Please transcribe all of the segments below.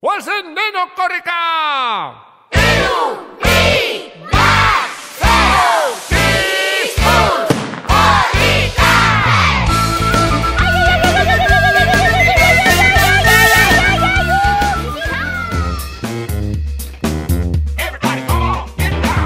Guazen denok korrika! Hiru, bi, bat, zero, piztuz, korrika! Everybody, come on, get down! Everybody, come on, get down!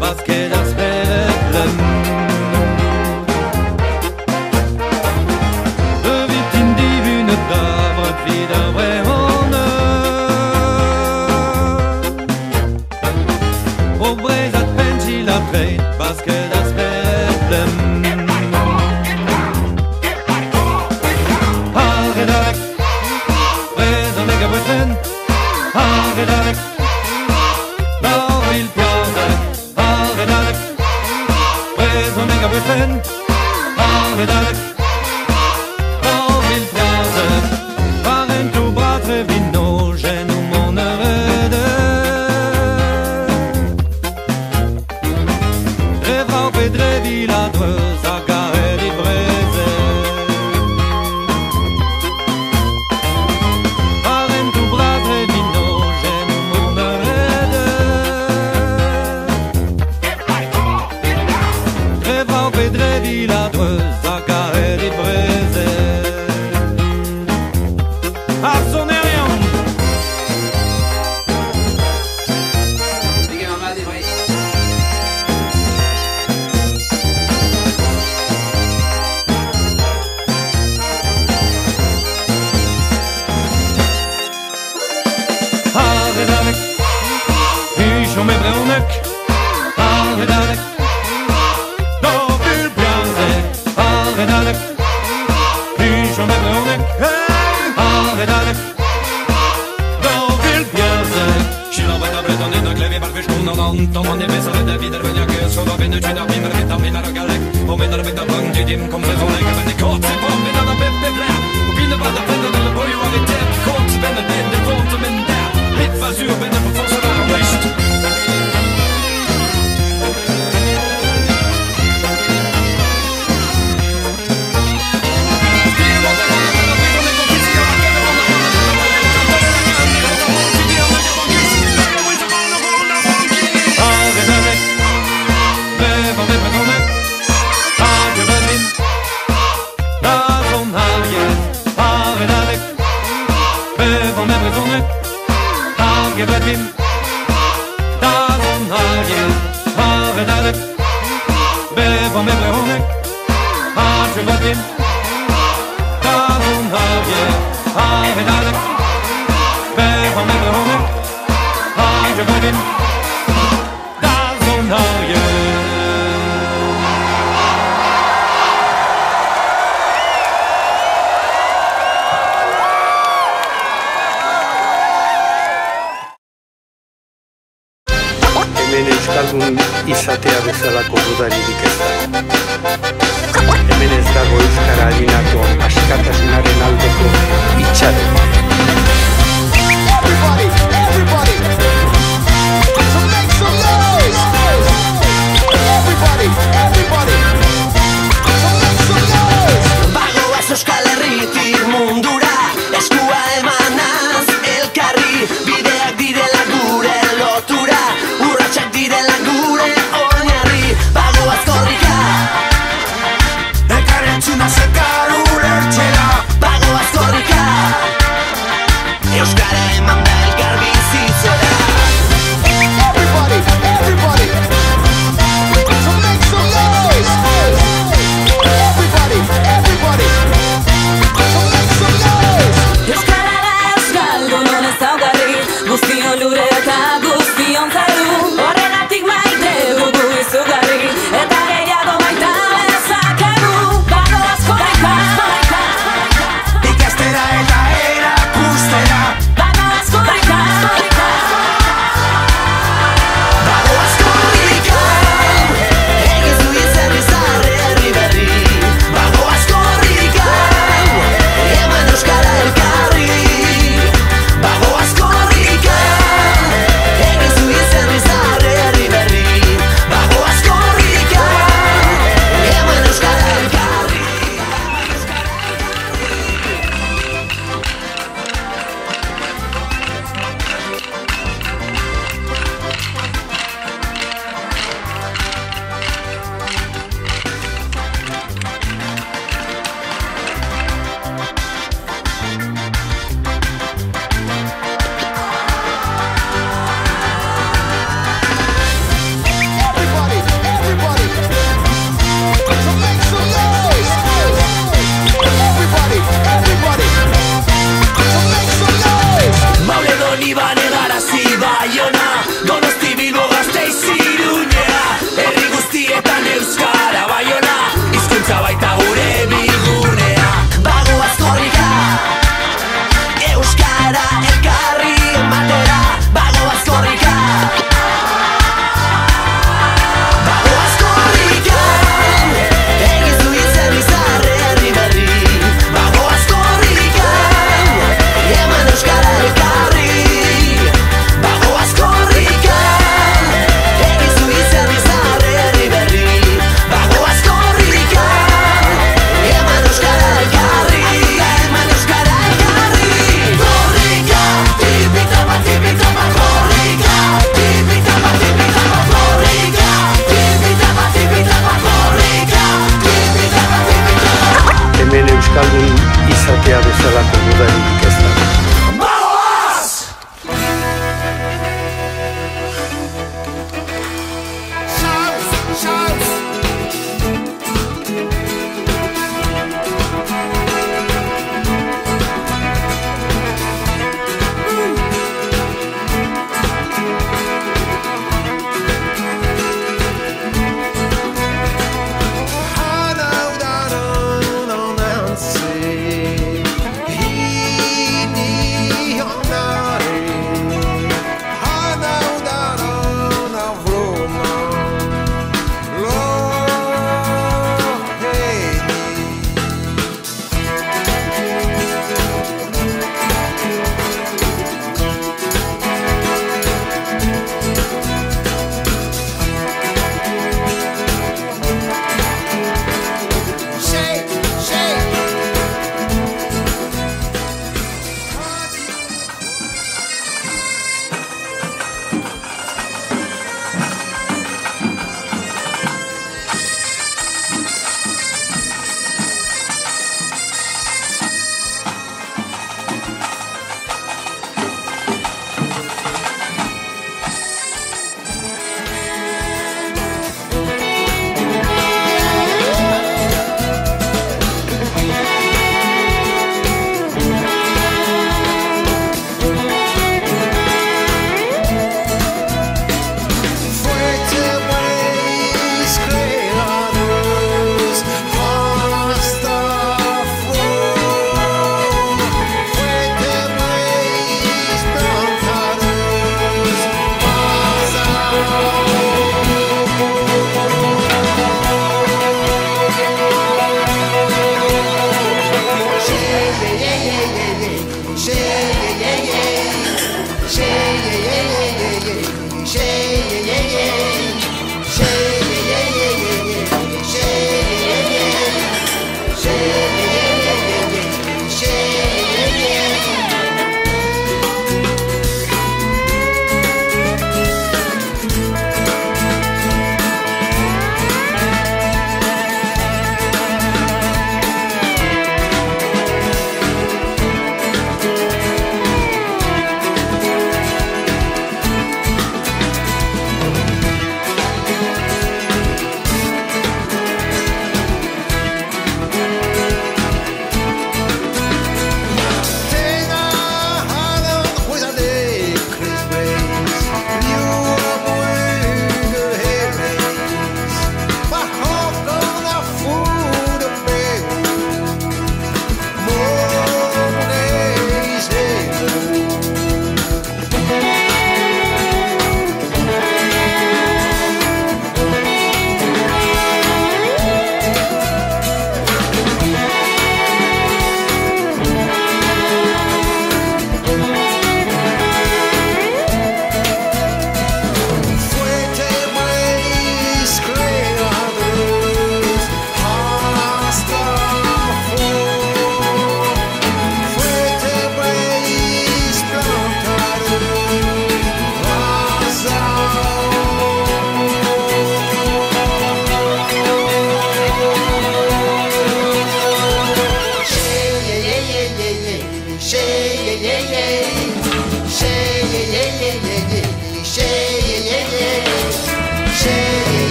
Basket as verlem De vit in divune davre vid a vrehon O brezat penchil a preit basket as verlem Arret avec Brezan leg a bretren Arret avec Norvil piazet Mega Britain, Arvedalek, Norvil Piazet, Parentu bratre vino, genu mon erede. Revrau pedre viladreuz, a garet i breze. Parentu bratre vino, genu mon erede. Revrau pedre viladreuz, a garet i breze. A sonerion! Digue'm amb la dibrei. Arredalek, Icho me breunek, Arredalek, Norvil Piazet, Arredalek, Icho me breunek, Arredalek, Norvil Piazet. Shilabet a breton in a kleve barfisch kunnan, Tomman i mesare de vidervenjake, så da vinner tjena vinner vita vinner a galek, og vinner vita bang i dim kompressonek, men i kotse på vinner a beppe blä, og vinner vada penner eller bojoritet, kotse venner vinner vånt som en der, litt var sur vinner på forsvar og rist. Gebetim, darum haget, Arvedalek, bevom ebrehonek, Gebetim, darum haget, Arvedalek, bevom ebrehonek, Gebetim, darum haget. Hemen euskaldun izatea bezalako dudaririk ez da. Hemen ez dago euskara harinako askatasunaren aldeko itxaron. Everybody, everybody, so make some noise. Everybody, everybody, so make some noise. Bagoaz Euskal Herritik mundura, eskua emanaz elkarri, bideak direla gure lotura, urratsak direla gure oinarri. Bagoaz korrika, Elkarrentzuna zekar ulertzera.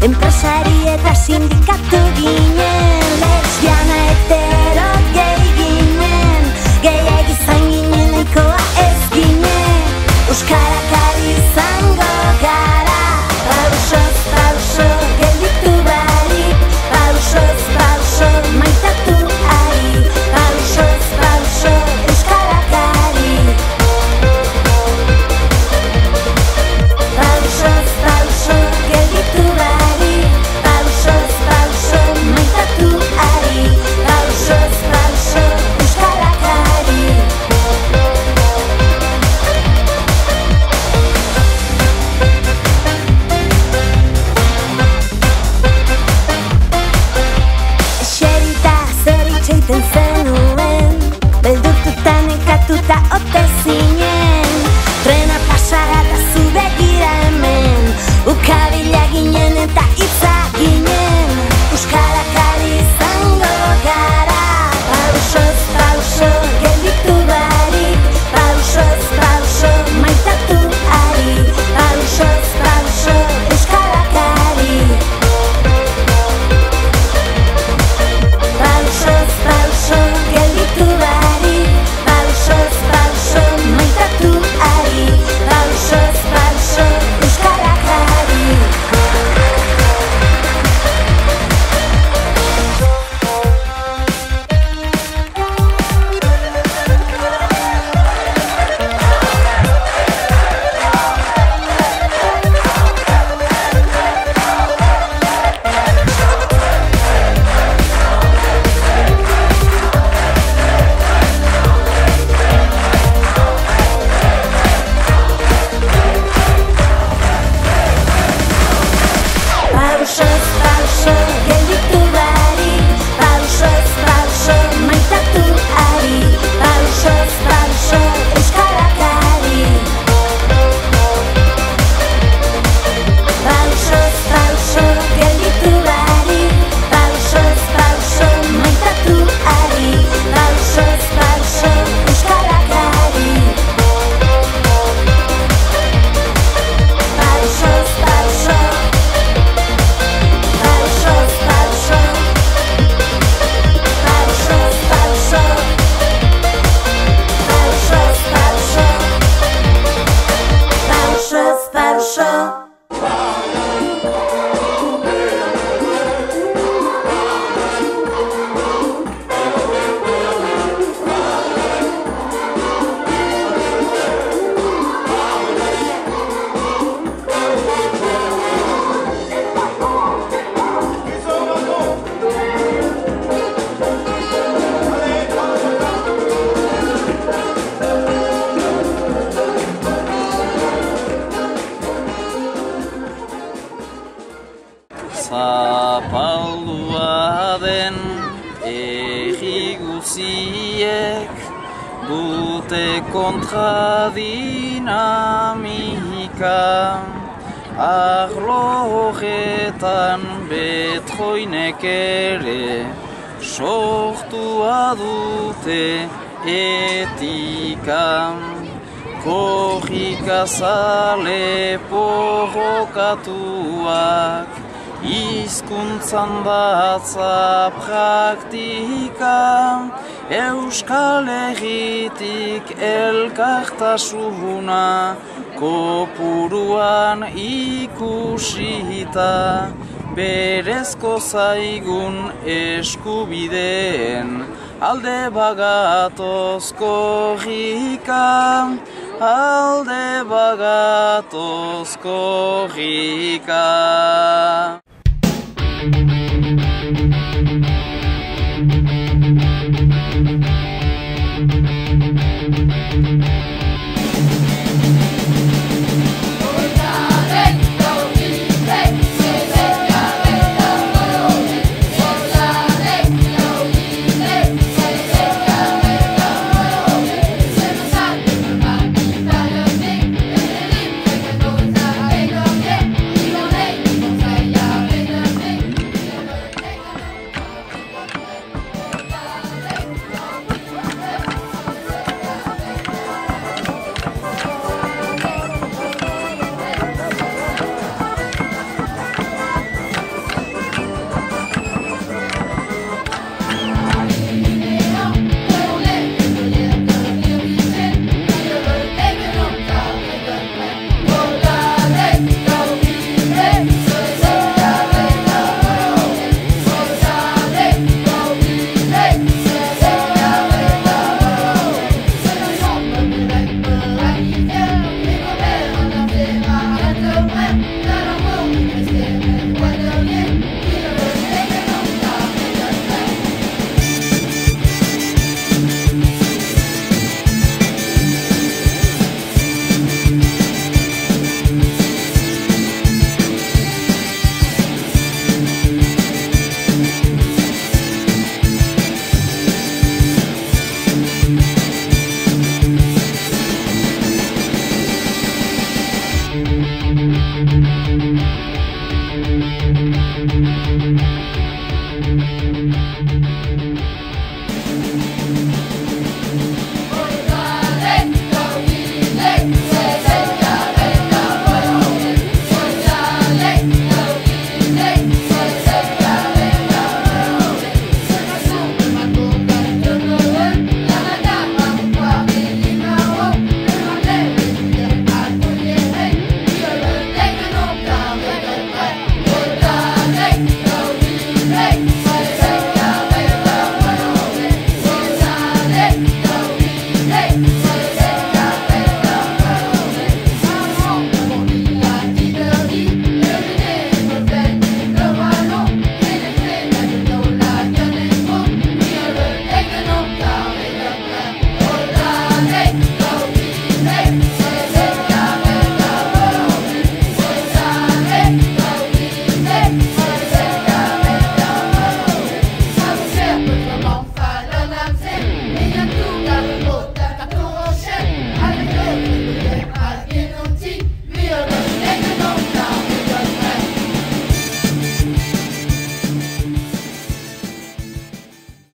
enpresari eta sindikatu ginen, lesbiana hetero gehi ginen, gehiak izan ginen nahikoa ez ginen, euskarak ari izango gara, pausoz pauso gelditu barik, pausoz pauso maitatu ari, pausoz pauso euskarak ari. Pausoz pauso gelditu barik, pausoz pauso maitatu ari, pausoz pauso euskarak ari. Eserita zer itxoiten zenuen, beldurtuta nekatuta ote zinen, trena pasara eta zu begira hemen, ukabila ginen eta hitza ginen, euskarak ari izango gara, pausoz pauso gelditu barik, pausoz pauso maitatu ari, pausoz pauso euskarak ari. Pausoz pauso gelditu barik, pausoz pauso maitatu ari, pausoz pauso euskarak ari. Pausoz pauso gelditu barik, pausoz pauso maitatu ari, pausoz pauso euskarak ari. Pausoz pauso gelditu barik, pausoz pauso maitatu ari, pausoz pauso euskarak ari. Pausoz pauso. Pausoz pauso, pausoz pauso, pausoz pauso, pausoz pauso. Zapaldua den egi guziek dute kontradinamika, arlo horretan betroinek ere sortua dute etika. Korrikazale porrokatuak, hizkuntzan datza praktika, Euskal Herritik elkartasuna kopuruan ikusita, berezko zaigun eskubideen alde bagatoz korrika, alde bagatoz korrika. Thank